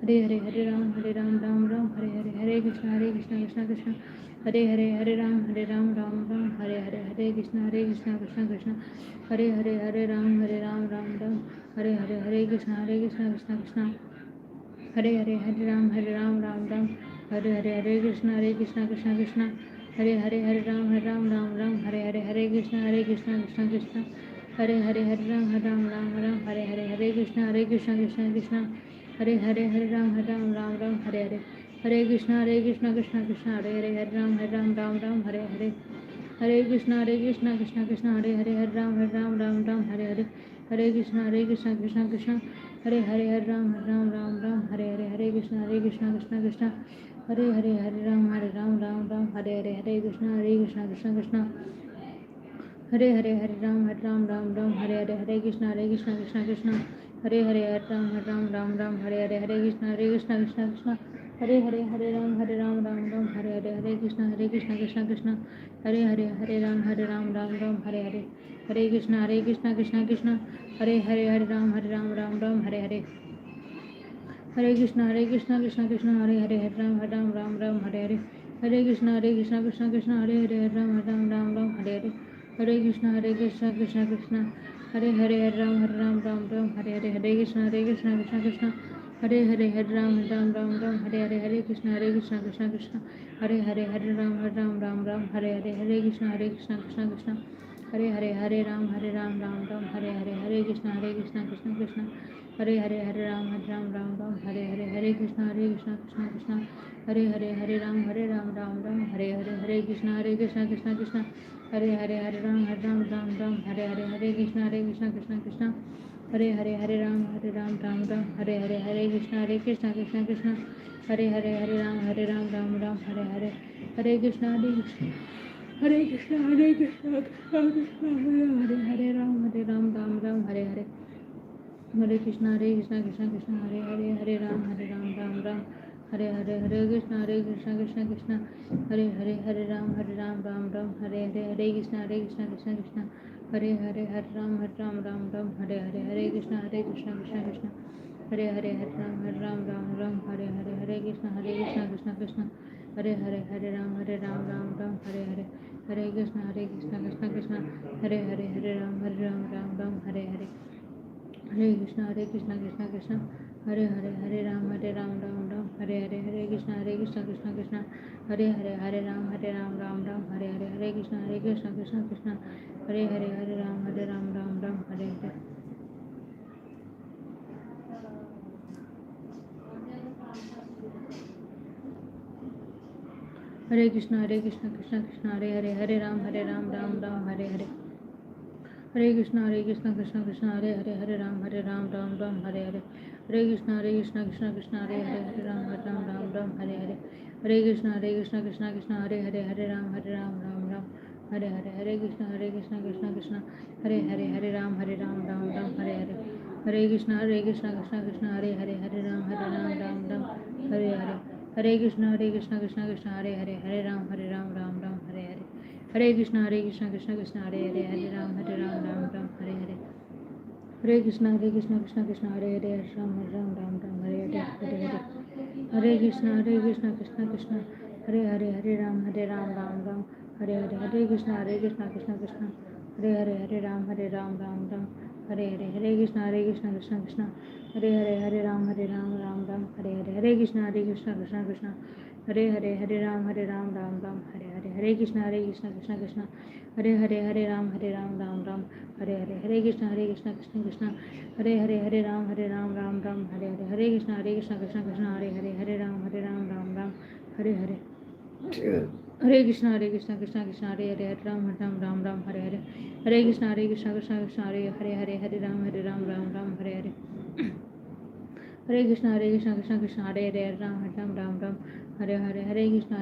हरे राम राम हरे हरे हरे कृष्ण कृष्ण कृष्ण हरे राम राम हरे कृष्ण कृष्ण हरे राम राम हरे कृष्ण कृष्ण कृष्ण हरे राम राम हरे कृष्ण कृष्ण हरे राम हरे कृष्ण कृष्ण हरे राम हरे कृष्ण कृष्ण हरे राम हरे कृष्ण कृष्ण हरे राम हरे कृष्ण कृष्ण हरे कृष्ण कृष्ण हरे राम हरे कृष्ण कृष्ण हरे राम हरे कृष्ण कृष्ण हरे राम हरे कृष्ण कृष्ण हरे राम हरे कृष्ण कृष्ण हरे राम हरे कृष्ण कृष्ण हरे राम हरे कृष्ण कृष्ण हरे राम हरे कृष्ण कृष्ण राम हरे कृष्ण कृष्ण हरे राम हरे कृष्ण कृष्ण हरे राम हरे कृष्ण कृष्ण हरे राम हरे कृष्ण कृष्ण हरे राम हरे कृष्ण कृष्ण हरे राम हरे कृष्ण कृष्ण हरे राम हरे कृष्ण कृष्ण हरे राम हरे कृष्ण कृष्ण हरे राम हरे कृष्ण कृष्ण हरे राम हरे कृष्ण कृष्ण हरे राम हरे कृष्ण हरे कृष्ण कृष्ण हरे राम राम हरे कृष्ण कृष्ण हरे राम हरे कृष्ण कृष्ण हरे राम हरे कृष्ण कृष्ण हरे राम हरे कृष्ण कृष्ण हरे राम हरे कृष्ण हरे कृष्ण कृष्ण हरे राम हरे कृष्ण कृष्ण हरे राम हरे कृष्ण कृष्ण हरे राम हरे कृष्ण कृष्ण कृष्ण हरे राम हरे कृष्ण कृष्ण हरे राम हरे कृष्ण कृष्ण हरे राम हरे कृष्ण कृष्ण हरे राम हरे कृष्ण कृष्ण हरे राम हरे कृष्ण कृष्ण राम हरे कृष्ण राम हरे कृष्ण कृष्ण राम हरे कृष्ण कृष्ण राम हरे कृष्ण कृष्ण हरे राम हरे कृष्ण कृष्ण हरे राम हरे कृष्ण कृष्ण हरे राम हरे कृष्ण हरे राम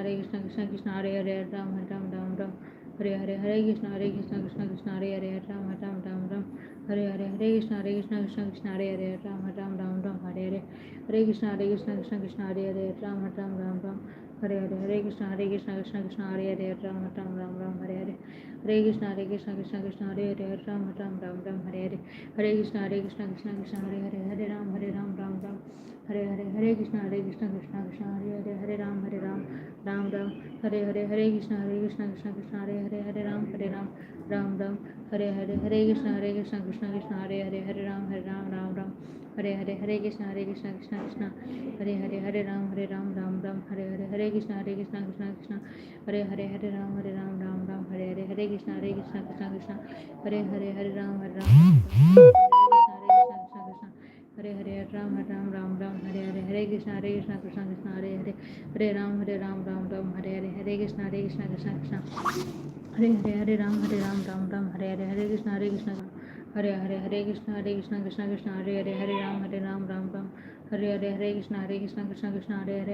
हरे कृष्ण कृष्ण हरे राम हरे कृष्ण हरे कृष्ण हरे कृष्ण कृष्ण हरे राम हरे कृष्ण कृष्ण हरे राम हरे कृष्ण हरे कृष्ण हरे कृष्ण कृष्ण हरे कृष्ण कृष्ण हरे हरे हरे हरे कृष्णा कृष्णा कृष्णा हरे हरे राम राम राम राम हरे हरे हरे कृष्णा कृष्णा कृष्णा हरे हरे राम राम राम राम हरे हरे हरे कृष्णा कृष्णा कृष्णा हरे हरे हरे राम राम राम हरे हरे कृष्णा कृष्णा कृष्णा हरे राम राम राम हरे हरे कृष्णा कृष्णा कृष्णा हरे राम राम राम हरे कृष्णा कृष्णा हरे राम राम हरे कृष्णा कृष्णा कृष्णा हरे राम राम हरे कृष्णा कृष्णा हरे राम राम हरे कृष्णा कृष्णा कृष्णा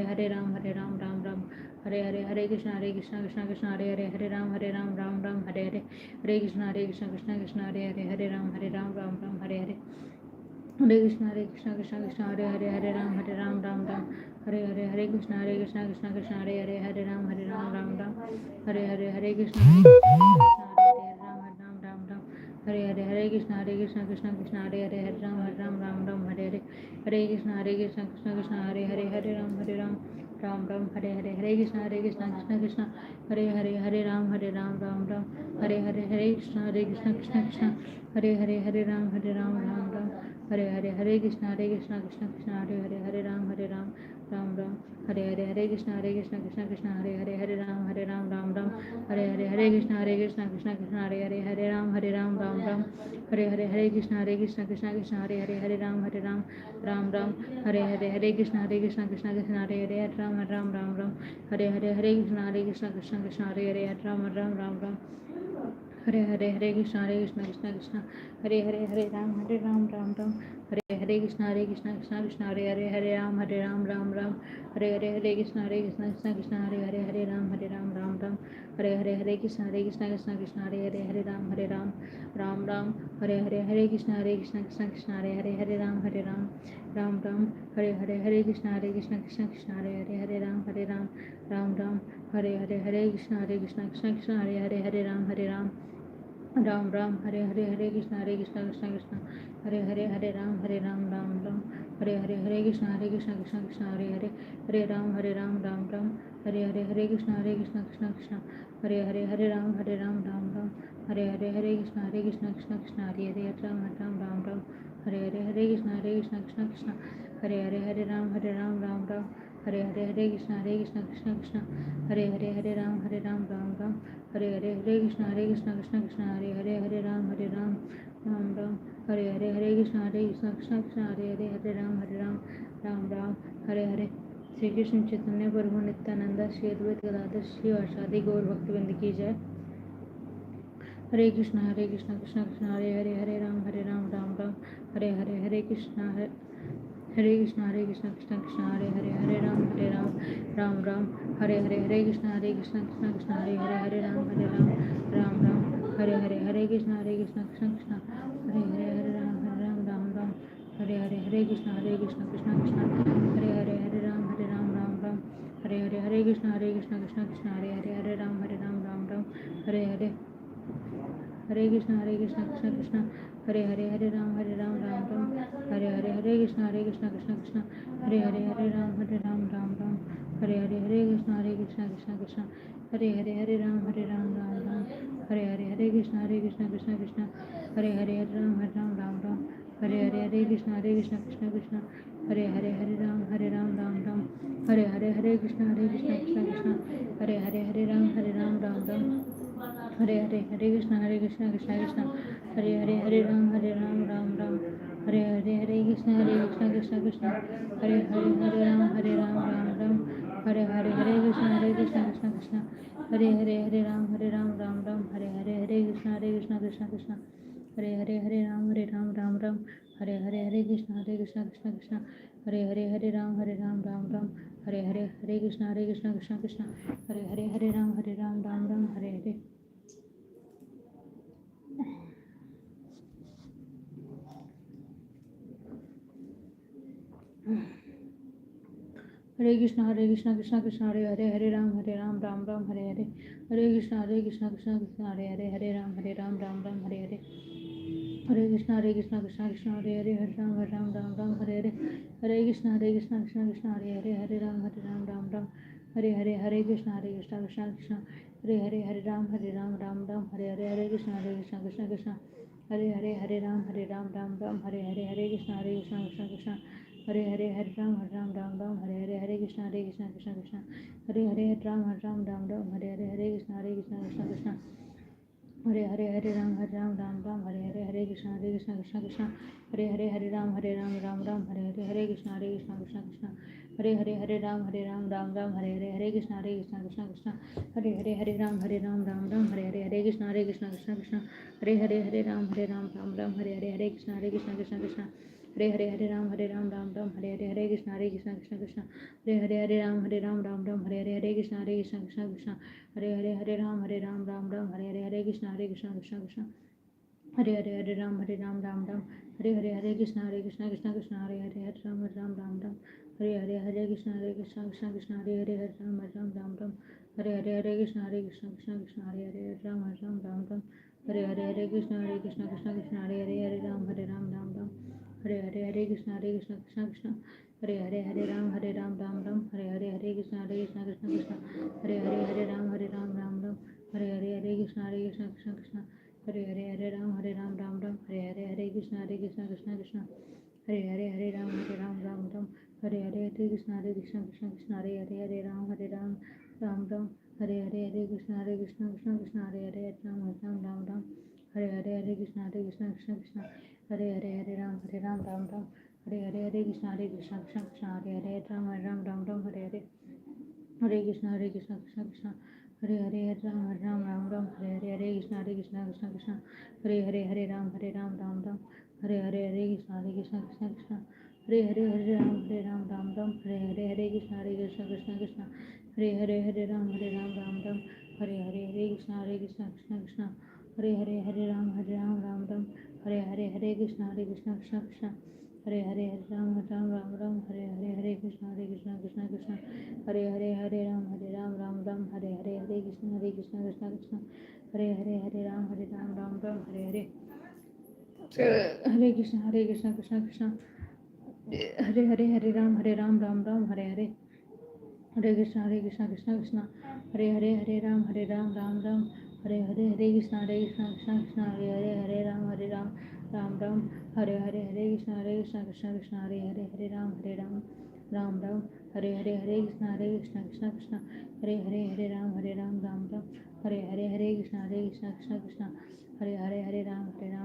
हरे राम राम हरे कृष्णा कृष्णा कृष्णा हरे राम राम हरे कृष्णा कृष्णा कृष्णा हरे राम हरे कृष्णा हरे कृष्णा कृष्णा हरे राम राम हरे कृष्णा कृष्णा राम हरे कृष्णा कृष्णा राम राम हरे कृष्णा कृष्णा हरे राम हरे कृष्णा हरे राम हरे कृष्णा कृष्णा हरे राम हरे कृष्णा कृष्णा राम हरे कृष्णा कृष्णा हरे राम हरे कृष्णा हरे राम हरे कृष्णा हरे राम हरे कृष्णा हरे कृष्णा हरे कृष्णा हरे राम राम हरे कृष्णा राम राम हरे कृष्णा हरे राम हरे कृष्णा राम हरे कृष्णा हरे कृष्णा राम हरे कृष्णा राम हरे कृष्णा राम हरे कृष्णा राम हरे हरे कृष्णा श्री कृष्ण चैतन्य प्रभु नित्यानंद श्री अद्वैत गदाधर श्री वासादि गौर भक्तवृंद की जय। हरे कृष्णा कृष्णा कृष्णा हरे राम राम राम हरे कृष्णा कृष्णा हरे राम राम हरे कृष्णा कृष्णा हरे राम राम हरे कृष्णा कृष्णा हरे कृष्णा कृष्णा हरे कृष्णा कृष्णा राम हरे कृष्णा कृष्णा राम हरे कृष्णा कृष्णा राम हरे कृष्णा हरे कृष्णा राम हरे कृष्णा हरे कृष्णा राम हरे कृष्णा राम हरे कृष्णा कृष्णा राम हरे कृष्णा राम हरे हरे कृष्णा कृष्णा कृष्णा हरे राम राम राम हरे हरे कृष्णा कृष्णा हरे राम राम हरे हरे कृष्णा कृष्णा कृष्णा हरे राम राम हरे कृष्णा कृष्णा हरे राम राम हरे कृष्णा कृष्णा कृष्णा हरे राम राम हरे कृष्णा कृष्णा हरे राम राम हरे कृष्णा कृष्णा कृष्णा हरे राम हरे कृष्णा कृष्णा हरे राम राम हरे कृष्णा कृष्णा हरे राम हरे कृष्णा कृष्णा हरे राम राम हरे कृष्णा कृष्णा कृष्णा हरे राम हरे कृष्णा कृष्णा हरे राम हरे कृष्णा कृष्णा हरे राम हरे कृष्णा कृष्णा हरे राम हरे कृष्णा कृष्णा हरे राम हरे कृष्णा कृष्णा हरे राम हरे कृष्णा कृष्णा हरे राम हरे कृष्णा कृष्णा राम हरे कृष्णा कृष्णा हरे राम हरे कृष्णा कृष्णा राम हरे कृष्णा कृष्णा हरे राम हरे कृष्णा कृष्णा हरे राम हरे कृष्णा राम हरे कृष्णा राम हरे कृष्णा हरे कृष्णा कृष्णा राम हरे कृष्णा राम हरे कृष्णा राम हरे कृष्णा राम हरे कृष्णा कृष्णा हरे कृष्णा कृष्णा हरे कृष्णा हरे कृष्णा हरे राम कृष्णा राम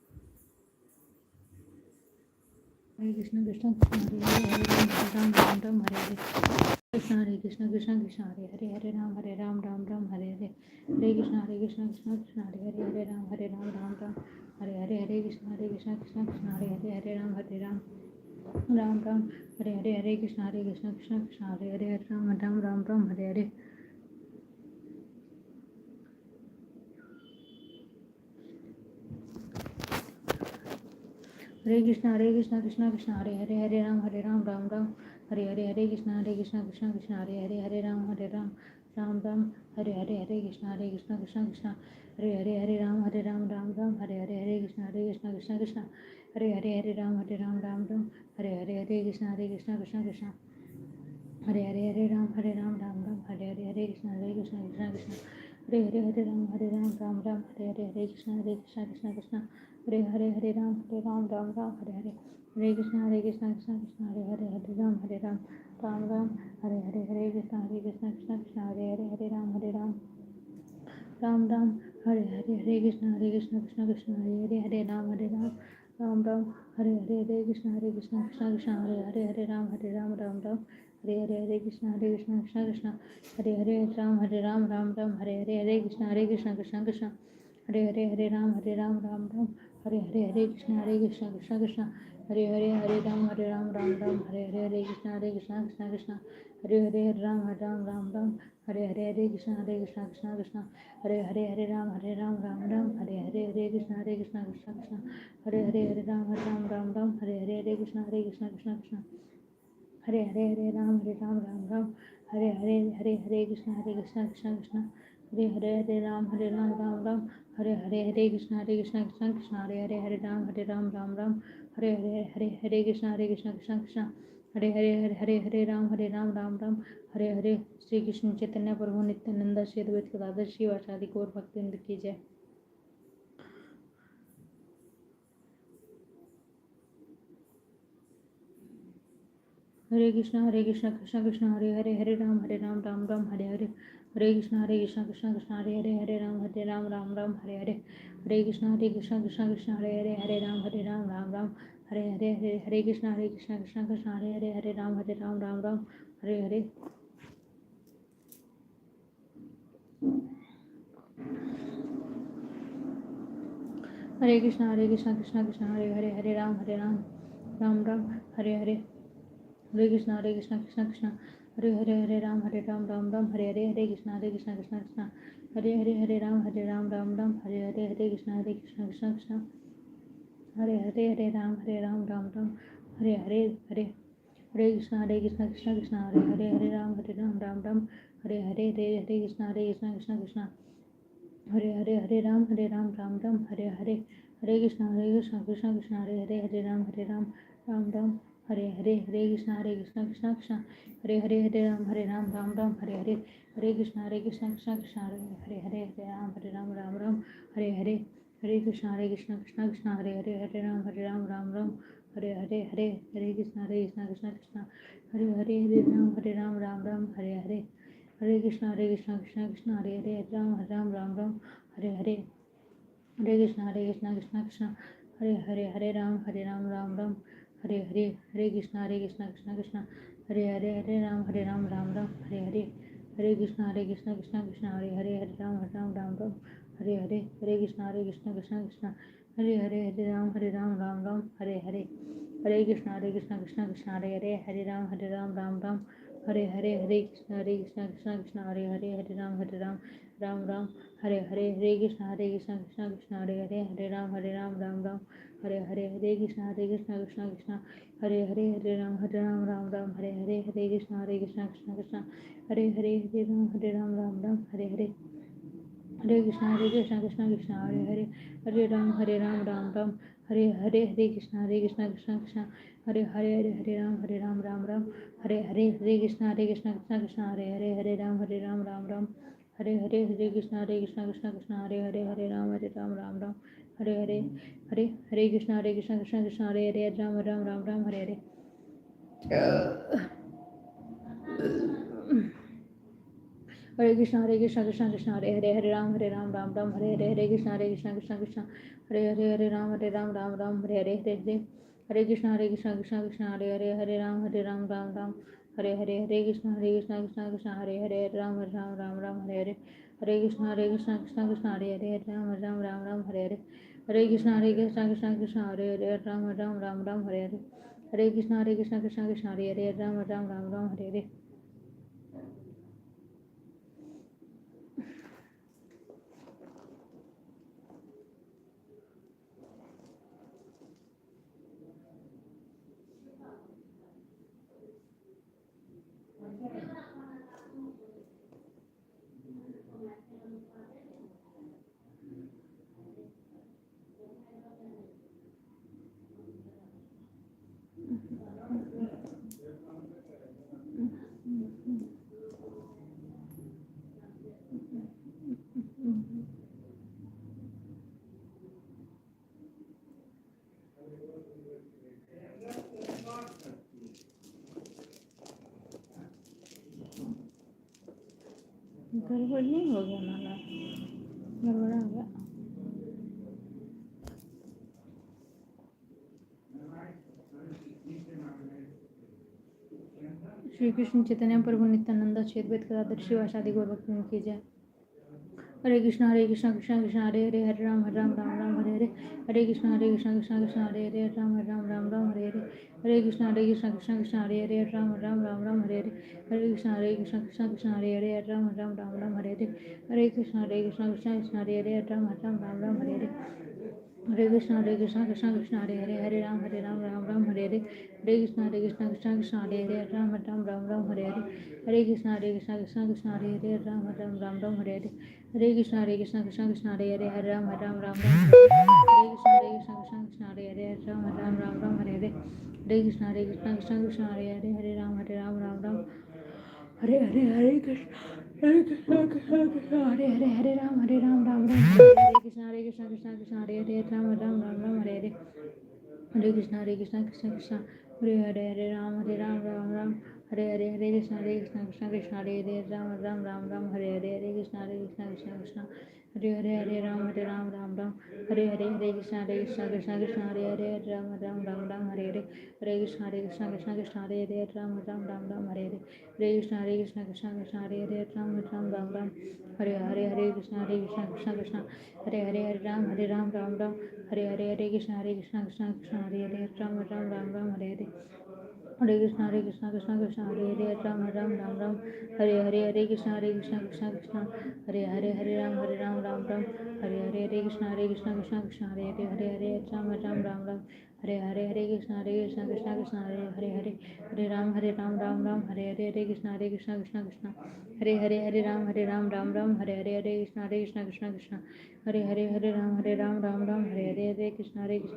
हरे कृष्णा हरे राम हरे कृष्णा कृष्णा राम हरे राम कृष्णा कृष्णा राम कृष्णा कृष्णा हरे कृष्णा कृष्णा कृष्णा हरे हरे राम राम राम हरे हरे हरे कृष्णा कृष्णा कृष्णा हरे हरे हरे राम राम हरे हरे कृष्णा कृष्णा कृष्णा हरे हरे राम राम राम हरे कृष्णा कृष्णा कृष्णा हरे हरे राम राम हरे हरे कृष्णा कृष्णा हरे राम राम हरे कृष्णा कृष्णा हरे राम हरे कृष्णा हरे राम राम हरे कृष्णा कृष्णा हरे राम हरे हरे राम हरे कृष्णा कृष्णा हरे राम हरे कृष्णा हरे राम कृष्णा राम हरे कृष्णा हरे राम कृष्णा राम हरे कृष्णा कृष्णा हरे कृष्णा हरे श्री कृष्ण चैतन्य प्रभु नित्यानंद श्री अद्वैत गदाधर शिवाचार्य गौर भक्तवृंद की जय। हरे कृष्णा कृष्ण कृष्ण हरे राम राम हरे कृष्णा कृष्ण कृष्ण हरे राम हरे कृष्णा कृष्ण कृष्ण हरे राम हरे कृष्णा कृष्ण कृष्ण हरे राम हरे कृष्ण कृष्ण हरे राम राम हरे कृष्ण कृष्ण कृष्ण हरे राम हरे कृष्ण हरे राम हरे कृष्ण कृष्ण हरे राम हरे कृष्ण कृष्ण हरे राम कृष्ण हरे राम हरे कृष्ण कृष्ण हरे राम हरे कृष्ण कृष्ण हरे राम हरे कृष्ण कृष्ण हरे राम हरे कृष्ण कृष्ण हरे राम हरे कृष्ण कृष्ण हरे राम हरे कृष्ण कृष्ण हरे राम हरे कृष्ण कृष्ण हरे राम हरे कृष्ण कृष्ण हरे राम हरे कृष्ण कृष्ण हरे राम हरे कृष्ण कृष्ण हरे राम हरे कृष्ण कृष्ण हरे राम हरे कृष्ण राम हरे कृष्ण कृष्ण हरे राम हरे कृष्ण कृष्ण हरे राम हरे कृष्ण कृष्ण हरे राम हरे कृष्ण कृष्ण हरे राम हरे कृष्ण कृष्ण हरे राम हरे कृष्ण हरे राम हरे कृष्ण कृष्ण हरे राम हरे कृष्ण कृष्ण हरे राम हरे हरे कृष्ण कृष्ण कृष्ण हरे राम हरे कृष्ण हरे राम हरे कृष्ण कृष्ण कृष्ण हरे राम हरे हरे हरे कृष्णा कृष्णा कृष्णा हरे हरे राम राम राम राम हरे हरे हरे कृष्णा कृष्णा कृष्णा हरे हरे राम राम राम राम हरे हरे हरे कृष्णा कृष्णा कृष्णा हरे हरे राम राम राम राम हरे हरे हरे कृष्णा कृष्णा कृष्णा हरे हरे राम राम राम राम हरे हरे गड़बड़ नहीं हो गया माला गड़बड़ा हो गया श्री कृष्ण चैतन्य प्रभु नित्यानंद श्वेत वेद गदाधर शिवासादि गौर भक्त की जय हरे कृष्णा कृष्णा कृष्णा हरे हरे हरे राम राम हरे हरे कृष्णा कृष्णा कृष्णा हरे हरे राम राम हरे हरे कृष्णा कृष्णा कृष्णा हरे हरे राम हरे हरे कृष्णा कृष्णा कृष्णा हरे हरे राम हरे हरे कृष्णा कृष्णा कृष्णा हरे हरे राम हरे हरे कृष्णा कृष्णा हरे हरे राम हरे हरे कृष्णा कृष्णा हरे हरे राम हरे हरे कृष्णा कृष्णा हरे हरे राम हरे हरे कृष्णा कृष्णा कृष्णा हरे हरे राम हरे कृष्णा कृष्णा हरे हरे राम हरे हरे कृष्णा कृष्णा कृष्णा हरे राम हरे कृष्णा हरे कृष्णा कृष्णा हरे राम हरे कृष्णा हरे राम हरे कृष्णा कृष्णा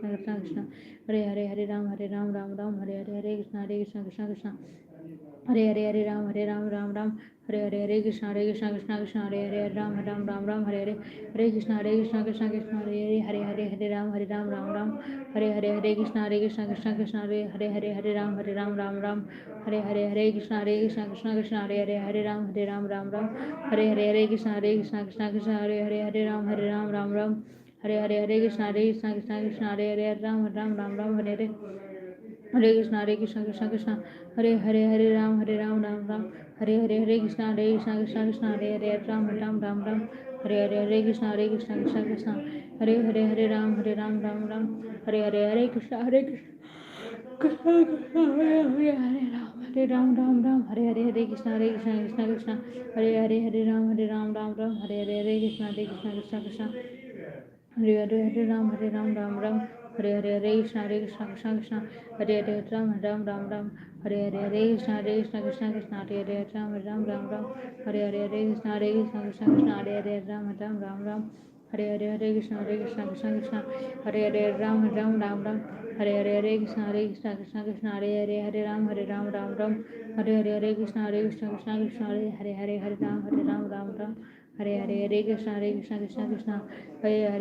हरे राम हरे कृष्णा हरे राम हरे कृष्णा कृष्णा हरे कृष्णा हरे राम कृष्णा हरे राम हरे कृष्णा हरे राम हरे कृष्णा हरे कृष्णा हरे राम हरे कृष्णा हरे कृष्णा राम कृष्णा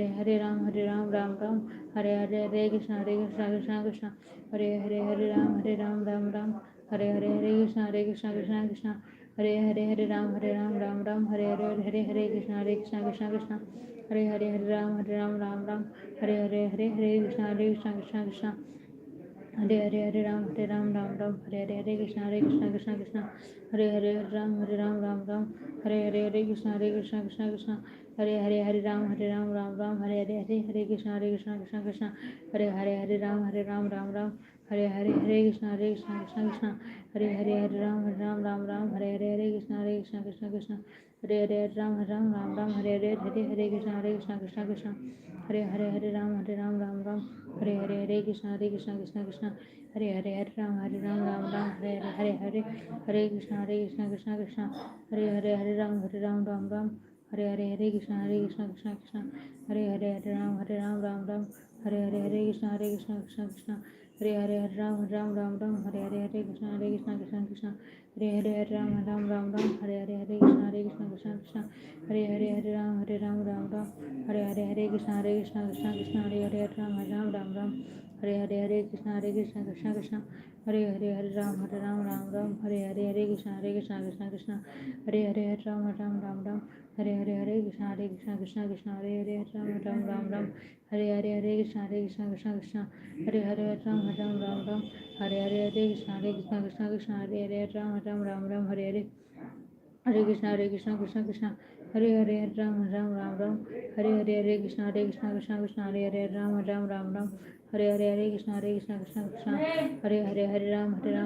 हरे राम कृष्णा हरे राम कृष्णा हरे राम कृष्णा हरे राम कृष्णा हरे राम हरे कृष्णा राम हरे कृष्णा हरे कृष्णा हरे राम हरे कृष्णा हरे राम हरे कृष्णा हरे कृष्णा राम हरे कृष्णा हरे हरे हरे हरे राम राम हरे हरे कृष्णा कृष्णा कृष्णा हरे हरे राम राम हरे कृष्णा हरे राम हरे कृष्णा कृष्णा हरे राम कृष्णा हरे राम कृष्णा कृष्णा हरे राम हरे कृष्णा कृष्णा हरे राम हरे कृष्णा कृष्णा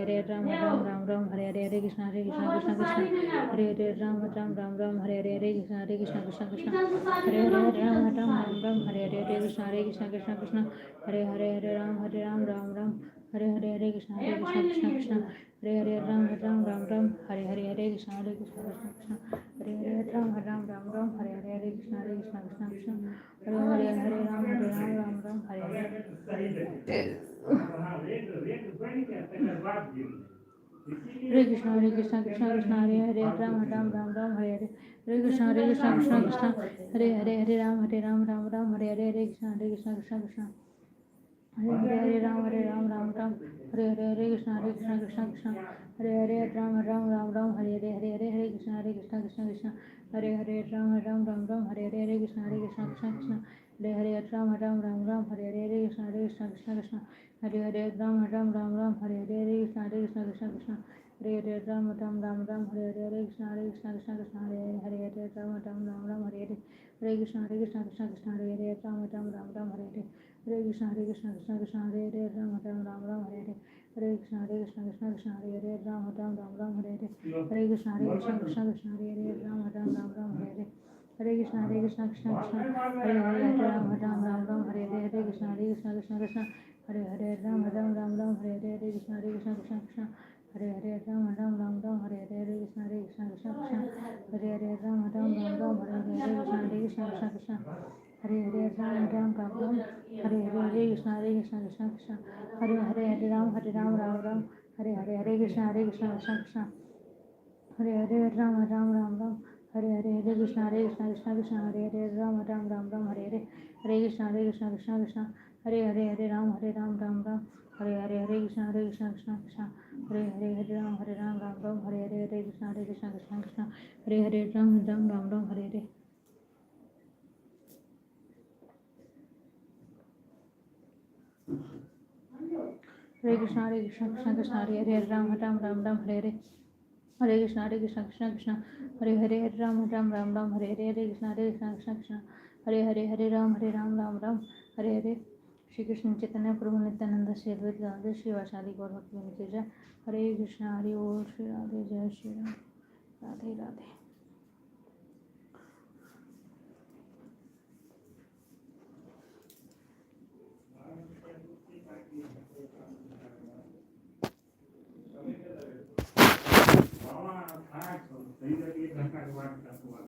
हरे राम हरे कृष्णा कृष्णा हरे राम हरे कृष्णा कृष्णा हरे राम हरे कृष्णा हरे कृष्णा हरे राम हरे कृष्णा हरे राम हरे कृष्णा कृष्णा हरे राम कृष्णा कृष्णा हरे कृष्णा हरे कृष्णा हरे कृष्णा